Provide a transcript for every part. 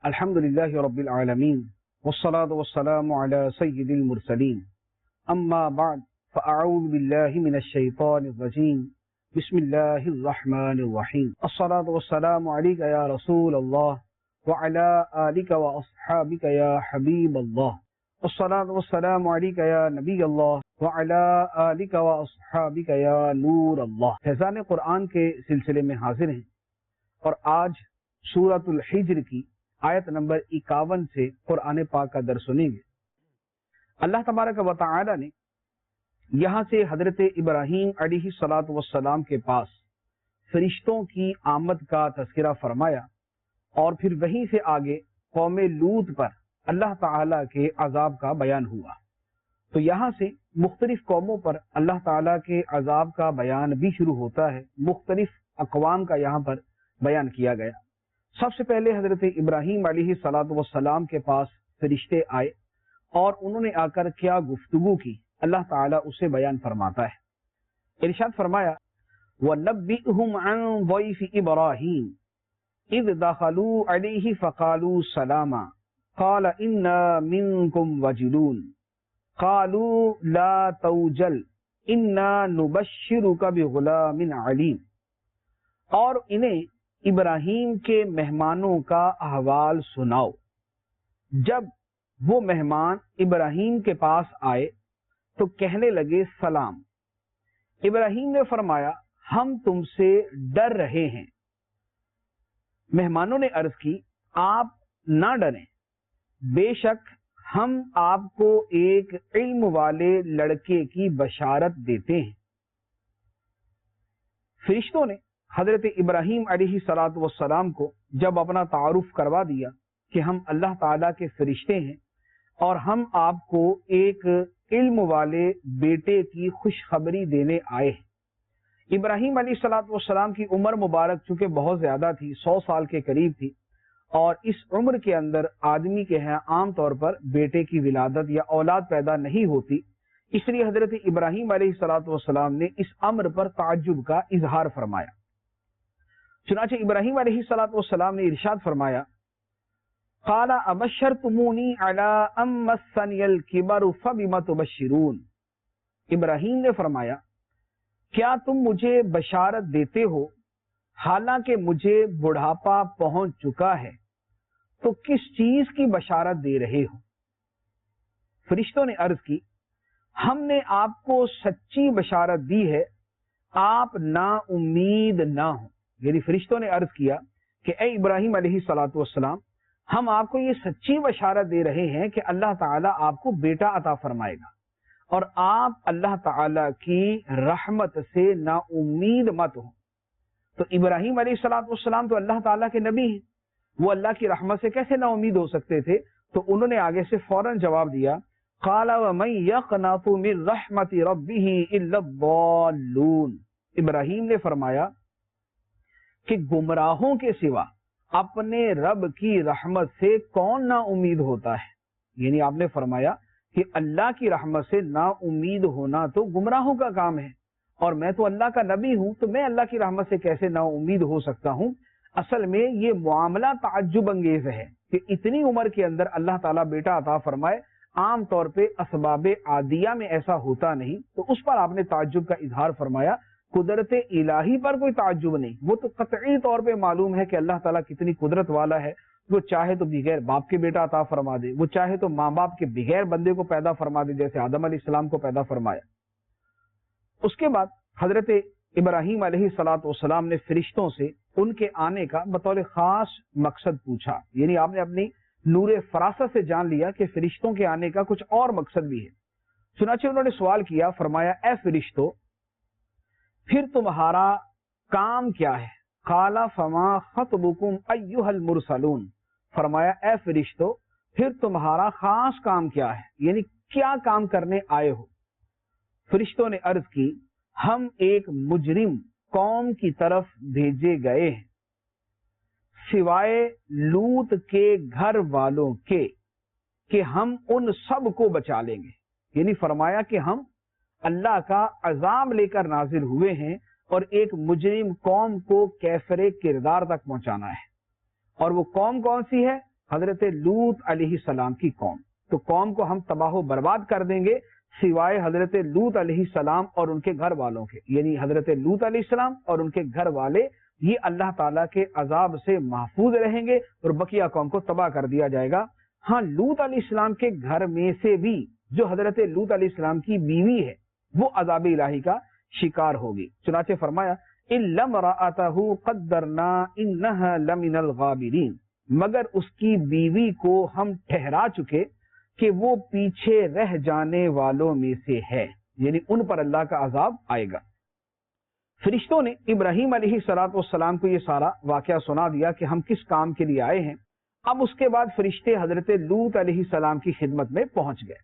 الحمد لله رب العالمين والصلاة والسلام على سيد المرسلين أما بعد فأعوذ بالله من الشيطان الرجيم بسم الله الرحمن الرحيم الصلاة والسلام عليك يا رسول الله وعلى آلك وأصحابك يا حبيب الله الصلاة والسلام عليك يا نبي الله وعلى آلك وأصحابك يا نور الله. فیضان قرآن کے سلسلے میں حاضر ہیں اور آج سورۃ الحجر کی آیت نمبر 51 سے قرآن پاک کا درس سنیں گے. اللہ تبارک و تعالی نے یہاں سے حضرت ابراہیم علیہ الصلاۃ والسلام کے پاس فرشتوں کی آمد کا تذکرہ فرمایا اور پھر وہیں سے آگے قوم لوط پر اللہ تعالی کے عذاب کا بیان ہوا. تو یہاں سے مختلف قوموں پر اللہ تعالی کے عذاب کا بیان بھی شروع ہوتا ہے. مختلف اقوام کا یہاں پر بیان کیا گیا. سب سے پہلے حضرت ابراہیم علیہ الصلاۃ والسلام کے پاس فرشتے آئے اور انہوں نے آ کر کیا گفتگو کی اللہ تعالیٰ اسے بیان فرماتا ہے. ارشاد فرمایا وَنَبِّئْهُمْ عَنْ ضَيْفِ إِبْرَاهِيمَ إِذْ دَخَلُوا عَلَيْهِ فَقَالُوا سَلَامًا قَالَ إِنَّا مِنْكُمْ وَجِلُونَ قَالُوا لَا تَوْجَلْ إِنَّا نُبَشِّرُكَ بِغُلَامٍ عَلِيمٍ. اور انہیں ابراہیم کے مہمانوں کا احوال سناؤ. جب وہ مہمان ابراہیم کے پاس آئے تو کہنے لگے سلام. ابراہیم نے فرمایا ہم تم سے ڈر رہے ہیں. مہمانوں نے عرض کی آپ نہ ڈریں، بے شک ہم آپ کو ایک علم والے لڑکے کی بشارت دیتے ہیں. فرشتوں نے حضرت ابراہیم علیہ الصلاۃ والسلام کو جب اپنا تعارف کروا دیا کہ ہم اللہ تعالیٰ کے فرشتے ہیں اور ہم آپ کو ایک علم والے بیٹے کی خوشخبری دینے آئے ہیں. ابراہیم علیہ الصلاۃ والسلام کی عمر مبارک چونکہ بہت زیادہ تھی، 100 سال کے قریب تھی، اور اس عمر کے اندر آدمی کے ہیں عام طور پر بیٹے کی ولادت یا اولاد پیدا نہیں ہوتی. اس لیے حضرت ابراہیم علیہ الصلاۃ والسلام نے اس امر پر تعجب کا اظہار فرمایا. چنانچہ ابراہیم علیہ الصلاۃ والسلام نے ارشاد فرمایا قال ابشرتمونی علی ان مسنی الکبر فبم تبشرون. ابراہیم نے فرمایا کیا تم مجھے بشارت دیتے ہو حالانکہ مجھے بڑھاپا پہنچ چکا ہے، تو کس چیز کی بشارت دے رہے ہو؟ فرشتوں نے عرض کی ہم نے آپ کو سچی بشارت دی ہے، آپ نا امید نہ ہوں. یعنی فرشتوں نے عرض کیا کہ اے ابراہیم علیہ الصلاۃ والسلام ہم آپ کو یہ سچی بشارت دے رہے ہیں کہ اللہ تعالیٰ آپ کو بیٹا عطا فرمائے گا، اور آپ اللہ تعالیٰ کی رحمت سے نا امید مت ہوں. تو ابراہیم علیہ الصلاۃ والسلام تو اللہ تعالیٰ کے نبی ہیں، وہ اللہ کی رحمت سے کیسے نا امید ہو سکتے تھے؟ تو انہوں نے آگے سے فوراً جواب دیا قال ومن يقنط من رحمت ربه الا الضالون. ابراہیم نے فرمایا کہ گمراہوں کے سوا اپنے رب کی رحمت سے کون نا امید ہوتا ہے. یعنی آپ نے فرمایا کہ اللہ کی رحمت سے نا امید ہونا تو گمراہوں کا کام ہے، اور میں تو اللہ کا نبی ہوں، تو میں اللہ کی رحمت سے کیسے نا امید ہو سکتا ہوں؟ اصل میں یہ معاملہ تعجب انگیز ہے کہ اتنی عمر کے اندر اللہ تعالیٰ بیٹا عطا فرمائے. عام طور پہ اسباب عادیہ میں ایسا ہوتا نہیں، تو اس پر آپ نے تعجب کا اظہار فرمایا. قدرت الہی پر کوئی تعجب نہیں، وہ تو قطعی طور پہ معلوم ہے کہ اللہ تعالیٰ کتنی قدرت والا ہے. وہ چاہے تو بغیر باپ کے بیٹا عطا فرما دے، وہ چاہے تو ماں باپ کے بغیر بندے کو پیدا فرما دے، جیسے آدم علیہ السلام کو پیدا فرمایا. اس کے بعد حضرت ابراہیم علیہ الصلاۃ والسلام نے فرشتوں سے ان کے آنے کا بطور خاص مقصد پوچھا. یعنی آپ نے اپنی نور فراست سے جان لیا کہ فرشتوں کے آنے کا کچھ اور مقصد بھی ہے. چنانچہ انہوں نے سوال کیا، فرمایا اے فرشتو پھر تمہارا کام کیا ہے؟ قال فما خطبکم ایھا المرسلون. فرمایا اے فرشتو پھر تمہارا خاص کام کیا ہے، یعنی کیا کام کرنے آئے ہو؟ فرشتوں نے عرض کی ہم ایک مجرم قوم کی طرف بھیجے گئے ہیں سوائے لوط کے گھر والوں کے کہ ہم ان سب کو بچا لیں گے. یعنی فرمایا کہ ہم اللہ کا عذاب لے کر نازل ہوئے ہیں اور ایک مجرم قوم کو کیفر کردار تک پہنچانا ہے. اور وہ قوم کون سی ہے؟ حضرت لوط علیہ السلام کی قوم، تو قوم کو ہم تباہ و برباد کر دیں گے سوائے حضرت لوط علیہ السلام اور ان کے گھر والوں کے، یعنی حضرت لوط علیہ السلام اور ان کے گھر والے یہ اللہ تعالیٰ کے عذاب سے محفوظ رہیں گے اور بقیہ قوم کو تباہ کر دیا جائے گا۔ ہاں، لوط علیہ السلام کے گھر میں سے بھی جو حضرت لوط علیہ السلام کی بیوی ہے وہ عذاب الہی کا شکار ہوگی۔ چنانچہ فرمایا إِلَّا امْرَأَتَهُ قَدَّرْنَا إِنَّهَا لَمِنَ الْغَابِرِينَ، مگر اس کی بیوی کو ہم ٹھہرا چکے کہ وہ پیچھے رہ جانے والوں میں سے ہے، یعنی ان پر اللہ کا عذاب آئے گا۔ فرشتوں نے ابراہیم علیہ السلام کو یہ سارا واقعہ سنا دیا کہ ہم کس کام کے لیے آئے ہیں۔ اب اس کے بعد فرشتے حضرت لوط علیہ السلام کی خدمت میں پہنچ گئے،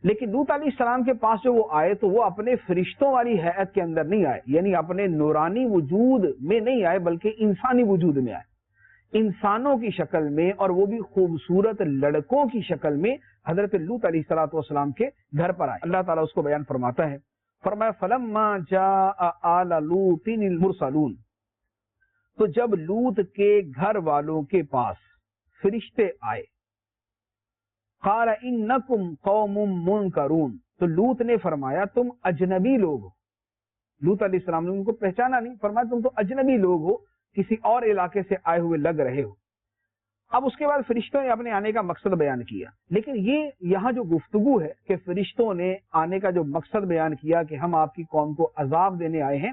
لیکن لوط علیہ السلام کے پاس جو وہ آئے تو وہ اپنے فرشتوں والی حیت کے اندر نہیں آئے، یعنی اپنے نورانی وجود میں نہیں آئے بلکہ انسانی وجود میں آئے، انسانوں کی شکل میں، اور وہ بھی خوبصورت لڑکوں کی شکل میں حضرت لوط علیہ السلام کے گھر پر آئے۔ اللہ تعالیٰ اس کو بیان فرماتا ہے، فرمایا فَلَمَّا جَاءَ آلَ لُوطٍ الْمُرْسَلُونَ، تو جب لوط کے گھر والوں کے پاس فرشتے آئے، قال انکم قوم منکرون، تو لوط نے فرمایا تم اجنبی لوگ ہو۔ لوط علیہ السلام نے ان کو پہچانا نہیں، فرمایا تم تو اجنبی لوگ ہو، کسی اور علاقے سے آئے ہوئے لگ رہے ہو۔ اب اس کے بعد فرشتوں نے اپنے آنے کا مقصد بیان کیا، لیکن یہ یہاں جو گفتگو ہے کہ فرشتوں نے آنے کا جو مقصد بیان کیا کہ ہم آپ کی قوم کو عذاب دینے آئے ہیں،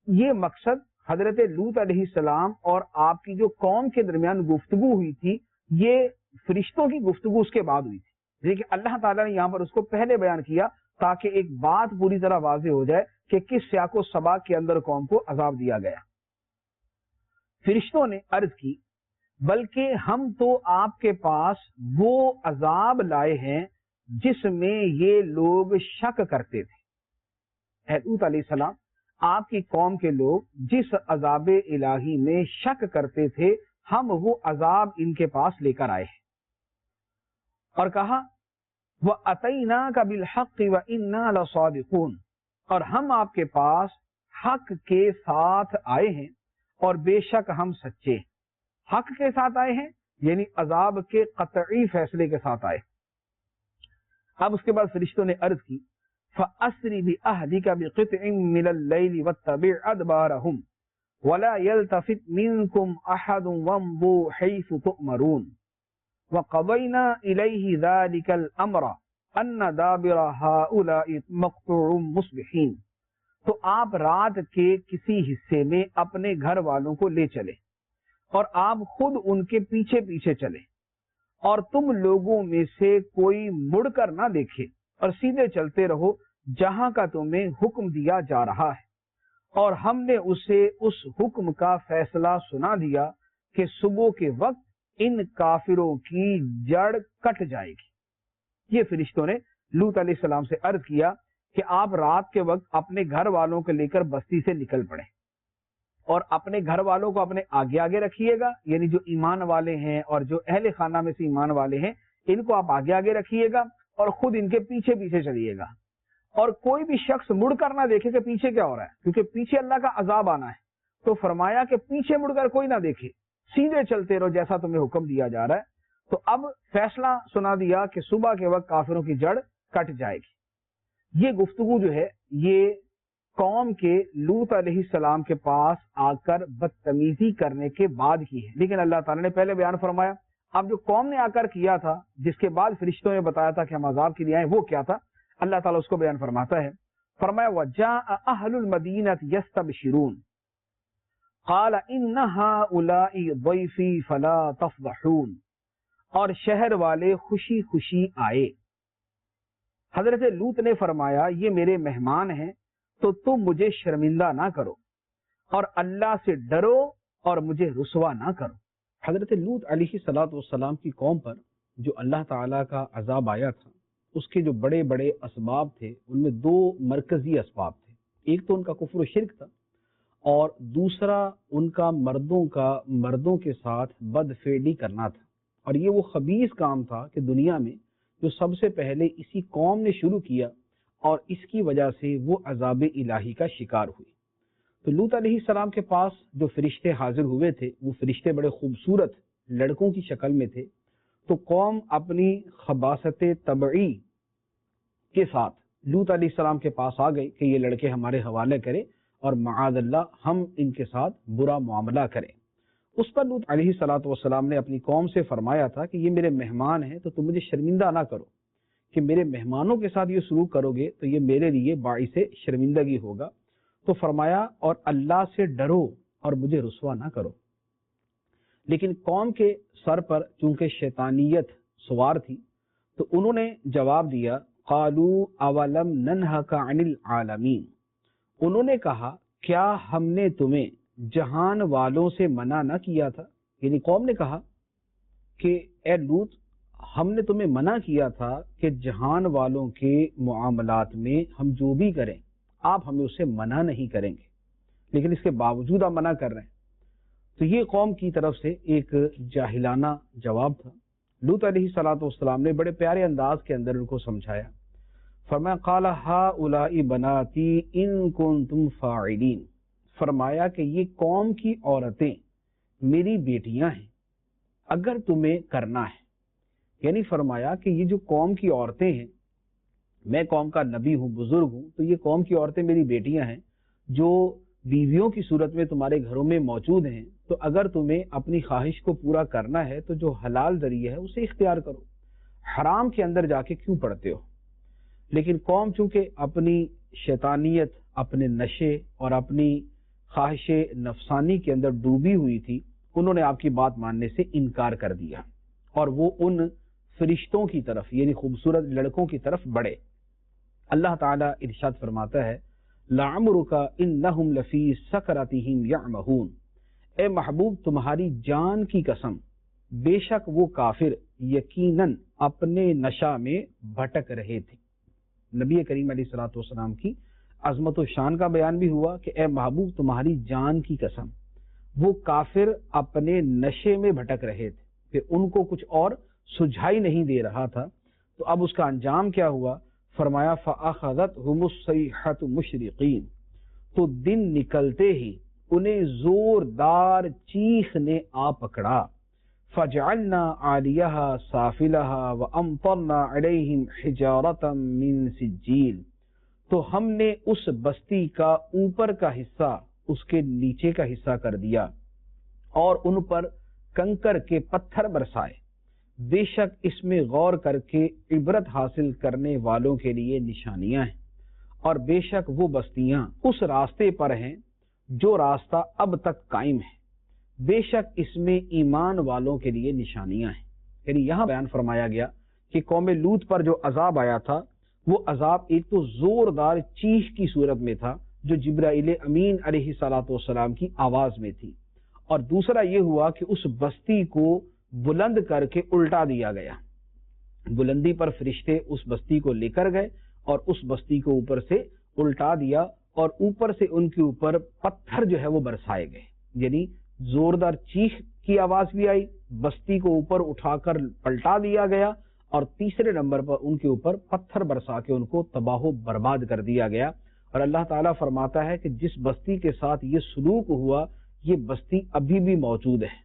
یہ مقصد حضرت لوط علیہ السلام اور آپ کی جو قوم کے درمیان گفتگو ہوئی تھی، یہ فرشتوں کی گفتگو اس کے بعد ہوئی تھی، لیکن اللہ تعالیٰ نے یہاں پر اس کو پہلے بیان کیا تاکہ ایک بات پوری طرح واضح ہو جائے کہ کس سیاق و سباق کے اندر قوم کو عذاب دیا گیا۔ فرشتوں نے عرض کی بلکہ ہم تو آپ کے پاس وہ عذاب لائے ہیں جس میں یہ لوگ شک کرتے تھے۔ اے لوط علیہ السلام، آپ کی قوم کے لوگ جس عذاب الہی میں شک کرتے تھے ہم وہ عذاب ان کے پاس لے کر آئے ہیں، اور کہا وَأَتَيْنَاكَ بِالْحَقِّ وَإِنَّا لَصَادِقُونَ، اور ہم آپ کے پاس حق کے ساتھ آئے ہیں اور بے شک ہم سچے۔ حق کے ساتھ آئے ہیں یعنی عذاب کے قطعی فیصلے کے ساتھ آئے۔ اب اس کے بعد فرشتوں نے عرض کی فَأَسْرِ بِأَهْلِكَ بِقِطْعٍ مِّنَ اللَّيْلِ وَاتَّبِعْ أَدْبَارَهُمْ وَلَا يَلْتَفِتْ مِنْكُمْ أَحَدٌ وَامْضُوا حَيْثُ تُؤْمَرُونَ وَقَضَيْنَا إِلَيْهِ ذَلِكَ الْأَمْرَ أَنَّ دَابِرَ هَؤُلَاءِ مَقْطُوعٌ مُصْبِحِينَ، تو آپ رات کے کسی حصے میں اپنے گھر والوں کو لے چلے اور آپ خود ان کے پیچھے پیچھے چلے، اور تم لوگوں میں سے کوئی مڑ کر نہ دیکھے اور سیدھے چلتے رہو جہاں کا تمہیں حکم دیا جا رہا ہے، اور ہم نے اسے اس حکم کا فیصلہ سنا دیا کہ صبح کے وقت ان کافروں کی جڑ کٹ جائے گی۔ یہ فرشتوں نے لوط علیہ السلام سے عرض کیا کہ آپ رات کے وقت اپنے گھر والوں کو لے کر بستی سے نکل پڑیں، اور اپنے گھر والوں کو اپنے آگے آگے رکھیے گا، یعنی جو ایمان والے ہیں اور جو اہل خانہ میں سے ایمان والے ہیں ان کو آپ آگے آگے رکھیے گا اور خود ان کے پیچھے پیچھے چلیے گا، اور کوئی بھی شخص مڑ کر نہ دیکھے کہ پیچھے کیا ہو رہا ہے، کیونکہ پیچھے اللہ کا عذاب آنا ہے۔ تو فرمایا کہ پیچھے مڑ کر کوئی نہ دیکھے، سیدھے چلتے رہو جیسا تمہیں حکم دیا جا رہا ہے۔ تو اب فیصلہ سنا دیا کہ صبح کے وقت کافروں کی جڑ کٹ جائے گی۔ یہ گفتگو جو ہے یہ قوم کے لوط علیہ السلام کے پاس آ کر بدتمیزی کرنے کے بعد کی ہے، لیکن اللہ تعالیٰ نے پہلے بیان فرمایا۔ اب جو قوم نے آ کر کیا تھا جس کے بعد فرشتوں نے بتایا تھا کہ ہم عذاب کے لیے آئے، وہ کیا تھا؟ اللہ تعالیٰ اس کو بیان فرماتا ہے، فرمایا وَجَاءَ أَهْلُ الْمَدِينَةِ يَسْتَبْشِرُونَ قَالَ إِنَّ هَؤُلَاءِ ضَيْفِي فَلَا تَفْضَحُونَ، اور شہر والے خوشی خوشی آئے۔ حضرت لوط نے فرمایا یہ میرے مہمان ہیں تو تم مجھے شرمندہ نہ کرو اور اللہ سے ڈرو اور مجھے رسوا نہ کرو۔ حضرت لوط علیہ السلام کی قوم پر جو اللہ تعالیٰ کا عذاب آیا تھا اس کے جو بڑے بڑے اسباب تھے ان میں دو مرکزی اسباب تھے، ایک تو ان کا کفر و شرک تھا، اور دوسرا ان کا مردوں کے ساتھ بدفعلی کرنا تھا، اور یہ وہ خبیث کام تھا کہ دنیا میں جو سب سے پہلے اسی قوم نے شروع کیا اور اس کی وجہ سے وہ عذاب الہی کا شکار ہوئی۔ تو لوط علیہ السلام کے پاس جو فرشتے حاضر ہوئے تھے وہ فرشتے بڑے خوبصورت لڑکوں کی شکل میں تھے، تو قوم اپنی خباثت طبعی کے ساتھ لوط علیہ السلام کے پاس آ گئی کہ یہ لڑکے ہمارے حوالے کرے اور معاذ اللہ ہم ان کے ساتھ برا معاملہ کریں۔ اس پر لوط علیہ السلام نے اپنی قوم سے فرمایا تھا کہ یہ میرے مہمان ہیں تو تم مجھے شرمندہ نہ کرو، کہ میرے مہمانوں کے ساتھ یہ سلوک کرو گے تو یہ میرے لیے باعث شرمندگی ہوگا۔ تو فرمایا اور اللہ سے ڈرو اور مجھے رسوا نہ کرو۔ لیکن قوم کے سر پر چونکہ شیطانیت سوار تھی تو انہوں نے جواب دیا، قالوا اولم ننہک عن العالمین، انہوں نے کہا کیا ہم نے تمہیں جہان والوں سے منع نہ کیا تھا؟ یعنی قوم نے کہا کہ اے لوط ہم نے تمہیں منع کیا تھا کہ جہان والوں کے معاملات میں ہم جو بھی کریں آپ ہمیں اسے منع نہیں کریں گے، لیکن اس کے باوجود آپ منع کر رہے ہیں۔ تو یہ قوم کی طرف سے ایک جاہلانہ جواب تھا۔ لوط علیہ السلام نے بڑے پیارے انداز کے اندر ان کو سمجھایا، فرمایا قال ہؤلاء بناتی ان کنتم فاعلین، فرمایا کہ یہ قوم کی عورتیں میری بیٹیاں ہیں اگر تمہیں کرنا ہے۔ یعنی فرمایا کہ یہ جو قوم کی عورتیں ہیں، میں قوم کا نبی ہوں، بزرگ ہوں، تو یہ قوم کی عورتیں میری بیٹیاں ہیں جو بیویوں کی صورت میں تمہارے گھروں میں موجود ہیں، تو اگر تمہیں اپنی خواہش کو پورا کرنا ہے تو جو حلال ذریعہ ہے اسے اختیار کرو، حرام کے اندر جا کے کیوں پڑتے ہو۔ لیکن قوم چونکہ اپنی شیطانیت، اپنے نشے اور اپنی خواہش نفسانی کے اندر ڈوبی ہوئی تھی، انہوں نے آپ کی بات ماننے سے انکار کر دیا اور وہ ان فرشتوں کی طرف یعنی خوبصورت لڑکوں کی طرف بڑھے۔ اللہ تعالیٰ ارشاد فرماتا ہے لعمرک انہم لفی سکرتہم یعمہون، اے محبوب تمہاری جان کی قسم بے شک وہ کافر یقیناً اپنے نشہ میں بھٹک رہے تھے۔ نبی کریم علیہ السلام کی عظمت و شان کا بیان بھی ہوا کہ اے محبوب تمہاری جان کی قسم وہ کافر اپنے نشے میں بھٹک رہے تھے، کہ ان کو کچھ اور سجھائی نہیں دے رہا تھا۔ تو اب اس کا انجام کیا ہوا؟ فرمایا فَأَخَذَتْهُمُ الصَّيْحَةُ مُشْرِقِينَ، تو دن نکلتے ہی انہیں زوردار چیخ نے آ پکڑا۔ فَجَعَلْنَا عَالِيَهَا سَافِلَهَا وَأَمْطَرْنَا عَلَيْهِمْ حِجَارَةً مِّن سِجِّيلٍ، تو ہم نے اس بستی کا اوپر کا حصہ اس کے نیچے کا حصہ کر دیا اور ان پر کنکر کے پتھر برسائے۔ بے شک اس میں غور کر کے عبرت حاصل کرنے والوں کے لیے نشانیاں ہیں، اور بے شک وہ بستیاں اس راستے پر ہیں جو راستہ اب تک قائم ہے، بے شک اس میں ایمان والوں کے لیے نشانیاں ہیں۔ یعنی یہاں بیان فرمایا گیا کہ قوم لوط پر جو عذاب آیا تھا وہ عذاب ایک تو زوردار چیخ کی صورت میں تھا جو جبرائیل امین علیہ السلام کی آواز میں تھی، اور دوسرا یہ ہوا کہ اس بستی کو بلند کر کے الٹا دیا گیا، بلندی پر فرشتے اس بستی کو لے کر گئے اور اس بستی کو اوپر سے الٹا دیا، اور اوپر سے ان کے اوپر پتھر جو ہے وہ برسائے گئے۔ یعنی زوردار چیخ کی آواز بھی آئی، بستی کو اوپر اٹھا کر پلٹا دیا گیا، اور تیسرے نمبر پر ان کے اوپر پتھر برسا کے ان کو تباہ و برباد کر دیا گیا۔ اور اللہ تعالیٰ فرماتا ہے کہ جس بستی کے ساتھ یہ سلوک ہوا یہ بستی ابھی بھی موجود ہے۔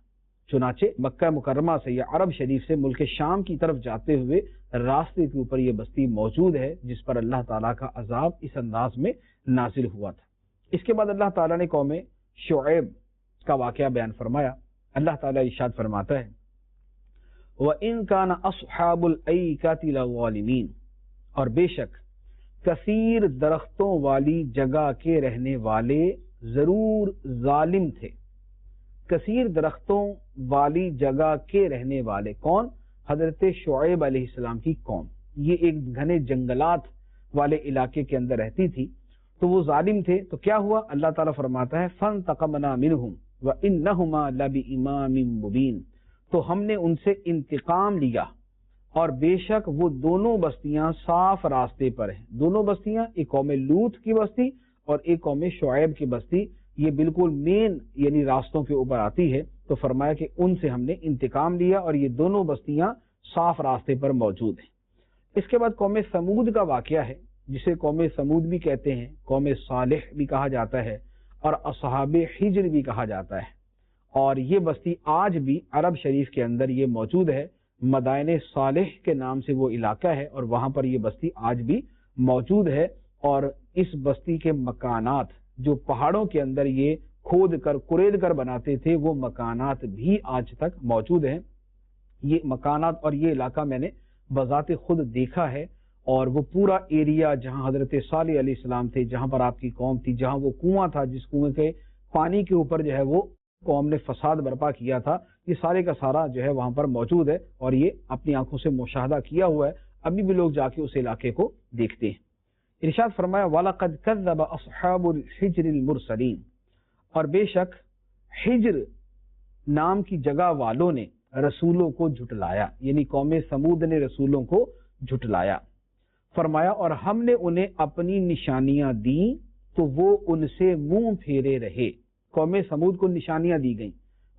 چنانچہ مکہ مکرمہ سے یا عرب شریف سے ملک شام کی طرف جاتے ہوئے راستے کے اوپر یہ بستی موجود ہے جس پر اللہ تعالیٰ کا عذاب اس انداز میں نازل ہوا تھا۔ اس کے بعد اللہ تعالیٰ نے قوم شعیب کا واقعہ بیان فرمایا۔ اللہ تعالیٰ ارشاد فرماتا ہے وَإِن كَانَ أَصْحَابُ الْأَيْكَةِ لَظَالِمِينَ، اور بے شک کثیر درختوں والی جگہ کے رہنے والے ضرور ظالم تھے۔ کثیر درختوں والی جگہ کے رہنے والے کون؟ حضرت شعیب علیہ السلام کی قوم۔ یہ ایک گھنے جنگلات والے علاقے کے اندر رہتی تھی، تو وہ ظالم تھے۔ تو کیا ہوا؟ اللہ تعالیٰ فرماتا ہے فَانْتَقَمْنَا مِنْهُمْ وَإِنَّهُمَا لَبِإِمَامٍ مُبِينٍ، تو ہم نے ان سے انتقام لیا اور بے شک وہ دونوں بستیاں صاف راستے پر ہیں۔ دونوں بستیاں، ایک قوم لوط کی بستی اور ایک قوم شعیب کی بستی، یہ بالکل مین یعنی راستوں کے اوپر آتی ہے۔ تو فرمایا کہ ان سے ہم نے انتقام لیا اور یہ دونوں بستیاں صاف راستے پر موجود ہیں۔ اس کے بعد قوم سمود کا واقعہ ہے، جسے قوم سمود بھی کہتے ہیں، قوم صالح بھی کہا جاتا ہے اور اصحاب حجر بھی کہا جاتا ہے، اور یہ بستی آج بھی عرب شریف کے اندر یہ موجود ہے۔ مدائن صالح کے نام سے وہ علاقہ ہے، اور وہاں پر یہ بستی آج بھی موجود ہے، اور اس بستی کے مکانات جو پہاڑوں کے اندر یہ کھود کر کرید کر بناتے تھے، وہ مکانات بھی آج تک موجود ہیں۔ یہ مکانات اور یہ علاقہ میں نے بذات خود دیکھا ہے، اور وہ پورا ایریا جہاں حضرت صالح علیہ السلام تھے، جہاں پر آپ کی قوم تھی، جہاں وہ کنواں تھا جس کنویں کے پانی کے اوپر جو ہے وہ قوم نے فساد برپا کیا تھا، یہ سارے کا سارا جو ہے وہاں پر موجود ہے، اور یہ اپنی آنکھوں سے مشاہدہ کیا ہوا ہے، ابھی بھی لوگ جا کے اس علاقے کو دیکھتے ہیں۔ ارشاد فرمایا وَلَقَدْ كَذَّبَ أَصْحَابُ الْحِجْرِ الْمُرْسَلِينَ، اور بے شک حجر نام کی جگہ والوں نے رسولوں کو جھٹلایا، یعنی قوم سمود نے رسولوں کو جھٹلایا۔ فرمایا اور ہم نے انہیں اپنی نشانیاں دیں تو وہ ان سے منہ پھیرے رہے۔ قوم سمود کو نشانیاں دی گئیں،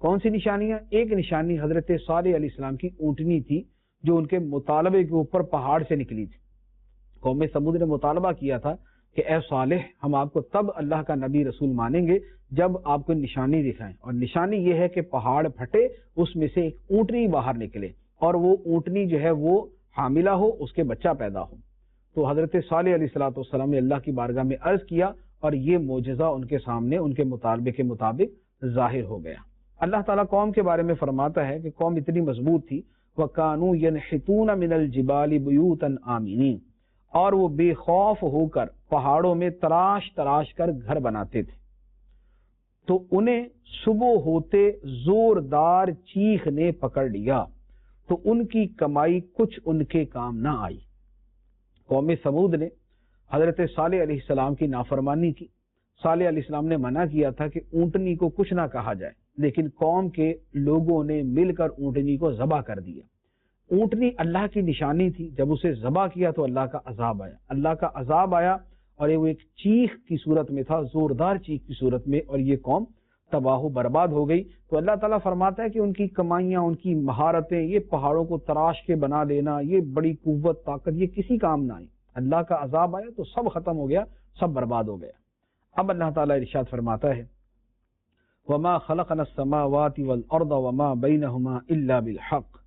کون سی نشانیاں؟ ایک نشانی حضرت صالح علیہ السلام کی اونٹنی تھی جو ان کے مطالبے کے اوپر پہاڑ سے نکلی تھی۔ قوم سمود نے مطالبہ کیا تھا کہ اے صالح، ہم آپ کو تب اللہ کا نبی رسول مانیں گے جب آپ کو نشانی دکھائیں، اور نشانی یہ ہے کہ پہاڑ پھٹے، اس میں سے ایک اونٹنی باہر نکلے، اور وہ اونٹنی جو ہے وہ حاملہ ہو، اس کے بچہ پیدا ہو۔ تو حضرت صالح علیہ السلام نے اللہ کی بارگاہ میں عرض کیا، اور یہ معجزہ ان کے سامنے ان کے مطالبے کے مطابق ظاہر ہو گیا۔ اللہ تعالیٰ قوم کے بارے میں فرماتا ہے کہ قوم اتنی مضبوط تھی، وَكَانُوا يَنْحِتُونَ مِنَ الْجِبَالِ بُيُوتًا آمِنِينَ، اور وہ بے خوف ہو کر پہاڑوں میں تراش تراش کر گھر بناتے تھے، تو انہیں صبح ہوتے زوردار چیخ نے پکڑ لیا تو ان کی کمائی کچھ ان کے کام نہ آئی۔ قوم سمود نے حضرت صالح علیہ السلام کی نافرمانی کی۔ صالح علیہ السلام نے منع کیا تھا کہ اونٹنی کو کچھ نہ کہا جائے، لیکن قوم کے لوگوں نے مل کر اونٹنی کو ذبح کر دیا۔ اونٹنی اللہ کی نشانی تھی، جب اسے ذبح کیا تو اللہ کا عذاب آیا، اللہ کا عذاب آیا، اور وہ ایک چیخ کی صورت میں تھا، زوردار چیخ کی صورت میں، اور یہ قوم تباہ و برباد ہو گئی۔ تو اللہ تعالیٰ فرماتا ہے کہ ان کی کمائیاں، ان کی مہارتیں، یہ پہاڑوں کو تراش کے بنا لینا، یہ بڑی قوت طاقت، یہ کسی کام نہ آئی۔ اللہ کا عذاب آیا تو سب ختم ہو گیا، سب برباد ہو گیا۔ اب اللہ تعالیٰ ارشاد فرماتا ہے وَمَا خَلَقْنَا السَّمَاوَاتِ وَالْأَرْضَ وَمَا بَيْنَهُمَا إِلَّا بِالْحَقِّ،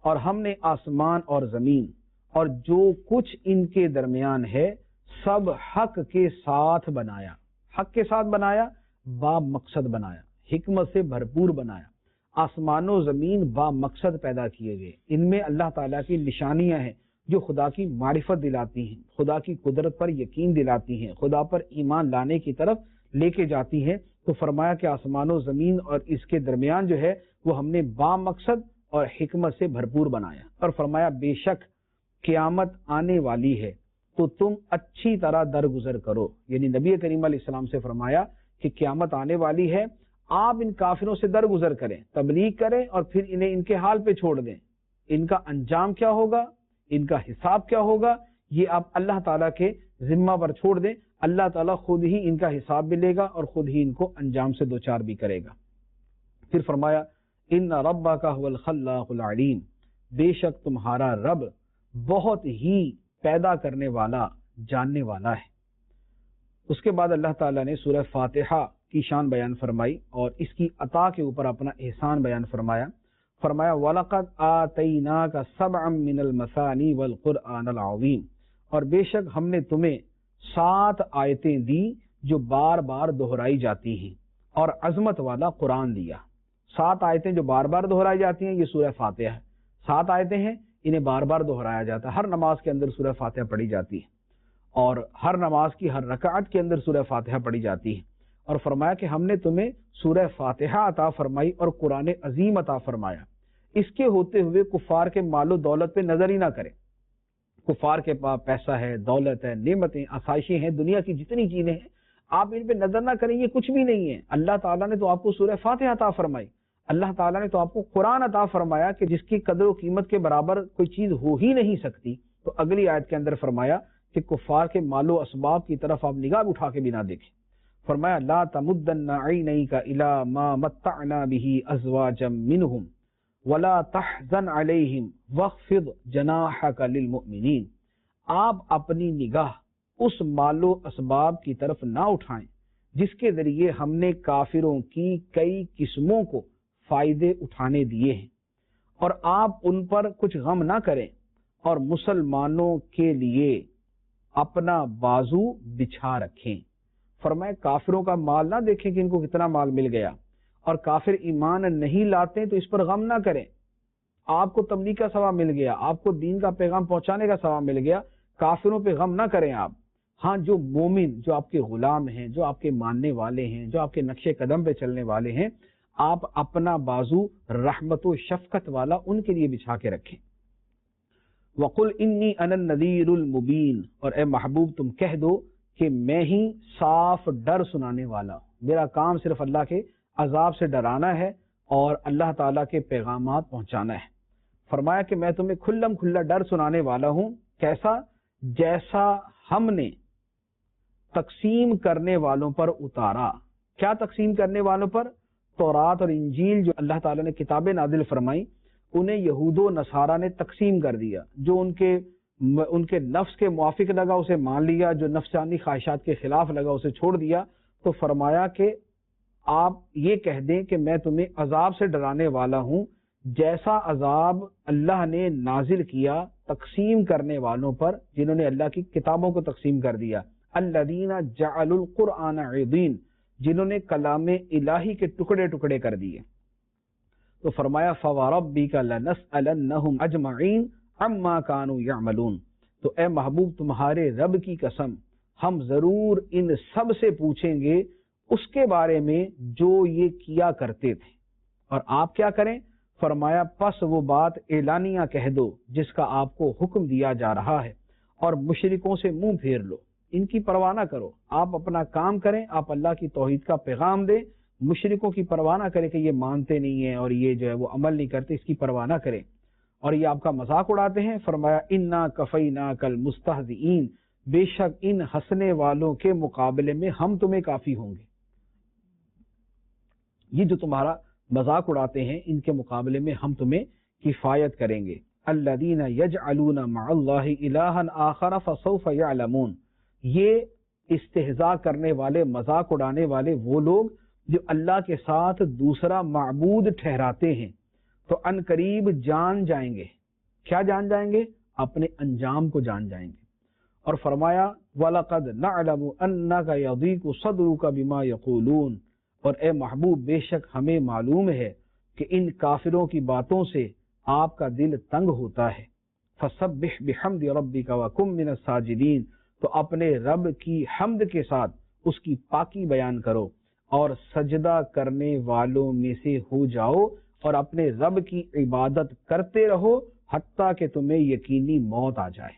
اور ہم نے آسمان اور زمین اور جو کچھ ان کے درمیان ہے سب حق کے ساتھ بنایا۔ حق کے ساتھ بنایا، با مقصد بنایا، حکمت سے بھرپور بنایا۔ آسمان و زمین با مقصد پیدا کیے گئے، ان میں اللہ تعالیٰ کی نشانیاں ہیں جو خدا کی معرفت دلاتی ہیں، خدا کی قدرت پر یقین دلاتی ہیں، خدا پر ایمان لانے کی طرف لے کے جاتی ہیں۔ تو فرمایا کہ آسمان و زمین اور اس کے درمیان جو ہے وہ ہم نے با مقصد اور حکمت سے بھرپور بنایا، اور فرمایا بے شک قیامت آنے والی ہے تو تم اچھی طرح درگزر کرو، یعنی نبی کریم علیہ السلام سے فرمایا کہ قیامت آنے والی ہے، آپ ان کافروں سے درگزر کریں، تبلیغ کریں، اور پھر انہیں ان کے حال پہ چھوڑ دیں۔ ان کا انجام کیا ہوگا، ان کا حساب کیا ہوگا، یہ آپ اللہ تعالیٰ کے ذمہ پر چھوڑ دیں، اللہ تعالیٰ خود ہی ان کا حساب بھی لے گا اور خود ہی ان کو انجام سے دوچار بھی کرے گا۔ پھر فرمایا ان ربک هو الخلاق العلیم، بے شک تمہارا رب بہت ہی پیدا کرنے والا، جاننے والا ہے۔ اس کے بعد اللہ تعالیٰ نے سورہ فاتحہ کی شان بیان فرمائی اور اس کی عطا کے اوپر اپنا احسان بیان فرمایا۔ فرمایا وَلَقَدْ آتَيْنَاكَ سَبْعًا مِّنَ الْمَثَانِي وَالْقُرْآنَ الْعَظِيمِ، اور بے شک ہم نے تمہیں 7 آیتیں دی جو بار بار دہرائی جاتی ہیں، اور عظمت والا قرآن دیا۔ 7 آیتیں جو بار بار دہرائی جاتی ہیں، یہ سورہ فاتحہ ہے۔ 7 آیتیں ہیں، انہیں بار بار دہرایا جاتا ہے، ہر نماز کے اندر سورہ فاتحہ پڑھی جاتی ہے، اور ہر نماز کی ہر رکعت کے اندر سورہ فاتحہ پڑھی جاتی ہے۔ اور فرمایا کہ ہم نے تمہیں سورہ فاتحہ عطا فرمائی اور قرآن عظیم عطا فرمایا، اس کے ہوتے ہوئے کفار کے مال و دولت پہ نظر ہی نہ کریں۔ کفار کے پاس پیسہ ہے، دولت ہے، نعمتیں، آسائشیں ہیں، دنیا کی جتنی چیزیں ہیں، آپ ان پہ نظر نہ کریں، یہ کچھ بھی نہیں ہے۔ اللہ تعالیٰ نے تو آپ کو سورہ فاتحہ عطا فرمائی، اللہ تعالیٰ نے تو آپ کو قرآن عطا فرمایا کہ جس کی قدر و قیمت کے برابر کوئی چیز ہو ہی نہیں سکتی۔ تو اگلی آیت کے اندر فرمایا کہ کفار کے مال و اسباب کی طرف آپ نگاہ اٹھا کے بھی نہ دیکھیں۔ فرمایا لا تمدن عینیک الی ما متعنا به ازواجا منهم ولا تحزن علیہم واخفض جناحک للمؤمنین، آپ اپنی نگاہ اس مال و اسباب کی طرف نہ اٹھائیں جس کے ذریعے ہم نے کافروں کی کئی قسموں کو فائدے اٹھانے دیے ہیں، اور آپ ان پر کچھ غم نہ کریں اور مسلمانوں کے لیے اپنا بازو بچھا رکھیں۔ فرمایا کافروں کا مال نہ دیکھیں کہ ان کو کتنا مال مل گیا، اور کافر ایمان نہیں لاتے تو اس پر غم نہ کریں۔ آپ کو تبلیغ کا ثواب مل گیا، آپ کو دین کا پیغام پہنچانے کا ثواب مل گیا، کافروں پہ غم نہ کریں آپ۔ ہاں جو مومن، جو آپ کے غلام ہیں، جو آپ کے ماننے والے ہیں، جو آپ کے نقش قدم پہ چلنے والے ہیں، آپ اپنا بازو رحمت و شفقت والا ان کے لیے بچھا کے رکھیں۔ وَقُلْ إِنِّي أَنَا النَّذِيرُ الْمُبِينُ، اور اے محبوب تم کہہ دو کہ میں ہی صاف ڈر سنانے والا ہوں۔ میرا کام صرف اللہ کے عذاب سے ڈرانا ہے اور اللہ تعالیٰ کے پیغامات پہنچانا ہے۔ فرمایا کہ میں تمہیں کھلم کھلا ڈر سنانے والا ہوں، کیسا؟ جیسا ہم نے تقسیم کرنے والوں پر اتارا۔ کیا تقسیم کرنے والوں پر؟ تورات اور انجیل جو اللہ تعالیٰ نے کتابیں نازل فرمائی، انہیں یہود و نصارہ نے تقسیم کر دیا۔ جو ان کے نفس کے موافق لگا اسے مان لیا، جو نفسانی خواہشات کے خلاف لگا اسے چھوڑ دیا۔ تو فرمایا کہ آپ یہ کہہ دیں کہ میں تمہیں عذاب سے ڈرانے والا ہوں جیسا عذاب اللہ نے نازل کیا تقسیم کرنے والوں پر، جنہوں نے اللہ کی کتابوں کو تقسیم کر دیا۔ الذین جعلوا القرآن عضین، جنہوں نے کلام الہی کے ٹکڑے ٹکڑے کر دیے۔ تو فرمایا فَوَرَبِّكَ لَنَسْأَلَنَّهُمْ أَجْمَعِينَ عَمَّا كَانُوا يَعْمَلُونَ، تو اے محبوب تمہارے رب کی قسم ہم ضرور ان سب سے پوچھیں گے اس کے بارے میں جو یہ کیا کرتے تھے۔ اور آپ کیا کریں؟ فرمایا پس وہ بات اعلانیہ کہہ دو جس کا آپ کو حکم دیا جا رہا ہے، اور مشرکوں سے منہ پھیر لو، ان کی پرواہ نہ کرو، آپ اپنا کام کریں، آپ اللہ کی توحید کا پیغام دیں، مشرکوں کی پرواہ نہ کریں کہ یہ مانتے نہیں ہیں اور یہ جو ہے وہ عمل نہیں کرتے، اس کی پرواہ نہ کریں اور یہ آپ کا مذاق اڑاتے ہیں۔ فرمایا انا کفیناک المستہزئین، بے شک ان ہنسنے والوں کے مقابلے میں ہم تمہیں کافی ہوں گے۔ یہ جو تمہارا مذاق اڑاتے ہیں ان کے مقابلے میں ہم تمہیں کفایت کریں گے۔ الذین یجعلون مع اللہ الہا آخر فسوف یعلمون، یہ استہزاء کرنے والے، مذاق اڑانے والے وہ لوگ جو اللہ کے ساتھ دوسرا معبود ٹھہراتے ہیں تو ان قریب جان جائیں گے۔ کیا جان جائیں گے؟ اپنے انجام کو جان جائیں گے۔ اور فرمایا وَلَقَدْ نَعْلَمُ أَنَّكَ يَضِيقُ صَدْرُكَ بِمَا يَقُولُونَ، اور اے محبوب بے شک ہمیں معلوم ہے کہ ان کافروں کی باتوں سے آپ کا دل تنگ ہوتا ہے۔ فَسَبِّحْ بِحَمْدِ رَبِّكَ وَكُن مِّنَ السَّاجِدِينَ، تو اپنے رب کی حمد کے ساتھ اس کی پاکی بیان کرو اور سجدہ کرنے والوں میں سے ہو جاؤ، اور اپنے رب کی عبادت کرتے رہو حتیٰ کہ تمہیں یقینی موت آ جائے۔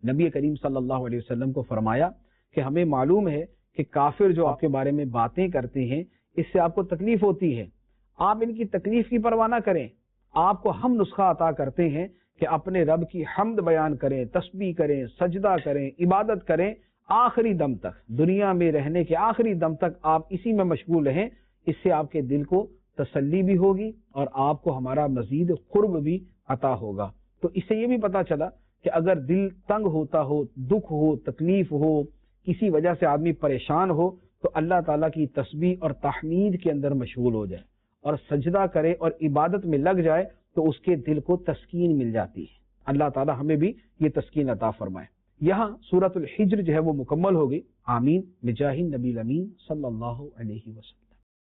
نبی کریم صلی اللہ علیہ وسلم کو فرمایا کہ ہمیں معلوم ہے کہ کافر جو آپ کے بارے میں باتیں کرتے ہیں اس سے آپ کو تکلیف ہوتی ہے، آپ ان کی تکلیف کی پرواہ نہ کریں، آپ کو ہم نسخہ عطا کرتے ہیں کہ اپنے رب کی حمد بیان کریں، تسبیح کریں، سجدہ کریں، عبادت کریں، آخری دم تک، دنیا میں رہنے کے آخری دم تک آپ اسی میں مشغول رہیں۔ اس سے آپ کے دل کو تسلی بھی ہوگی اور آپ کو ہمارا مزید قرب بھی عطا ہوگا۔ تو اس سے یہ بھی پتہ چلا کہ اگر دل تنگ ہوتا ہو، دکھ ہو، تکلیف ہو، کسی وجہ سے آدمی پریشان ہو، تو اللہ تعالیٰ کی تسبیح اور تحمید کے اندر مشغول ہو جائے اور سجدہ کرے اور عبادت میں لگ جائے تو اس کے دل کو تسکین مل جاتی ہے۔ اللہ تعالیٰ ہمیں بھی یہ تسکین عطا فرمائے۔ یہاں سورۃ الحجر جو ہے وہ مکمل ہو گئی۔ آمین بجاہ النبی الامین صلی اللہ علیہ وسلم۔